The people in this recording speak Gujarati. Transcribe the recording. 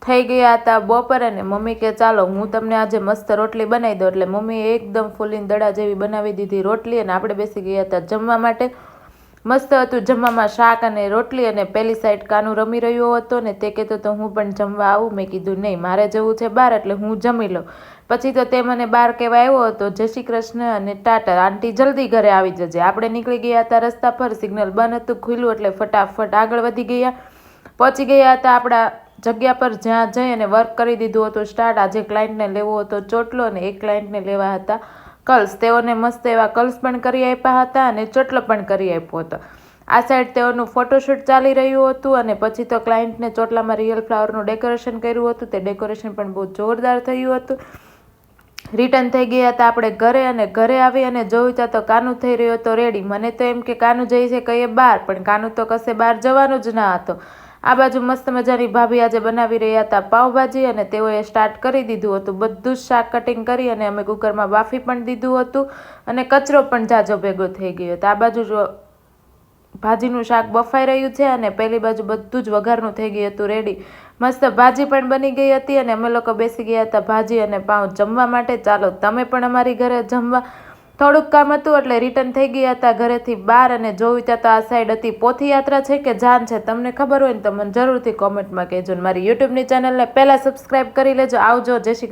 થઈ ગયા હતા બપોરે ને મમ્મી કે ચાલો હું તમને આજે મસ્ત રોટલી બનાવી દઉં, એટલે મમ્મીએ એકદમ ફૂલીને દડા જેવી બનાવી દીધી રોટલી અને આપણે બેસી ગયા હતા જમવા માટે। મસ્ત હતું જમવામાં શાક અને રોટલી, અને પેલી સાઈડ કાનું રમી રહ્યો હતો ને તે કહેતો તો હું પણ જમવા આવું। મેં કીધું નહીં, મારે જવું છે બહાર એટલે હું જમી લઉં। પછી તો તે મને બહાર કહેવા આવ્યો હતો જય શ્રી કૃષ્ણ અને ટાટા, આંટી જલ્દી ઘરે આવી જજે। આપણે નીકળી ગયા હતા રસ્તા પર, સિગ્નલ બંધ હતું ખુલ્લું એટલે ફટાફટ આગળ વધી ગયા। પહોંચી ગયા હતા આપણા જગ્યા પર જ્યાં જઈ અને વર્ક કરી દીધું હતું સ્ટાર્ટ। આજે ક્લાયન્ટને લેવો હતો ચોટલો અને એક ક્લાયન્ટને લેવા હતા કર્લ્સ। તેઓને મસ્ત એવા કર્લ્સ પણ કરી આપ્યા હતા અને ચોટલો પણ કરી આપ્યો હતો। આ સાઈડ તેઓનું ફોટોશૂટ ચાલી રહ્યું હતું અને પછી તો ક્લાયન્ટને ચોટલામાં રિયલ ફ્લાવરનું ડેકોરેશન કર્યું હતું, તે ડેકોરેશન પણ બહુ જોરદાર થયું હતું। રિટર્ન થઈ ગયા હતા આપણે ઘરે, અને ઘરે આવી અને જોયું તો કાનું થઈ રહ્યો હતો રેડી। મને તો એમ કે કાનું જઈ છે કહીએ બહાર, પણ કાનું તો કશે બહાર જવાનું જ ના હતો। આ બાજુ મસ્ત મજાની ભાભી આજે બનાવી રહ્યા હતા પાવભાજી, અને તેઓએ સ્ટાર્ટ કરી દીધું હતું બધું જ શાક કટિંગ કરી, અને અમે કુકરમાં બાફી પણ દીધું હતું અને કચરો પણ જાજો ભેગો થઈ ગયો હતો। આ બાજુ ભાજીનું શાક બફાઈ રહ્યું છે અને પેલી બાજુ બધું જ વઘારનું થઈ ગયું હતું રેડી। મસ્ત ભાજી પણ બની ગઈ હતી અને અમે લોકો બેસી ગયા હતા ભાજી અને પાઉં જમવા માટે। ચાલો તમે પણ અમારી ઘરે જમવા। થોડુંક કામ હતું એટલે રિટર્ન થઈ ગયા હતા ઘરેથી બહાર, અને જોયું ત્યાં તો આ સાઈડ હતી પોથીયાત્રા છે કે જાન છે, તમને ખબર હોય ને તો મને જરૂરથી કોમેન્ટમાં કહેજો। મારી યુટ્યુબની ચેનલને પહેલાં સબસ્ક્રાઈબ કરી લેજો। આવજો, જય શ્રી કૃષ્ણ।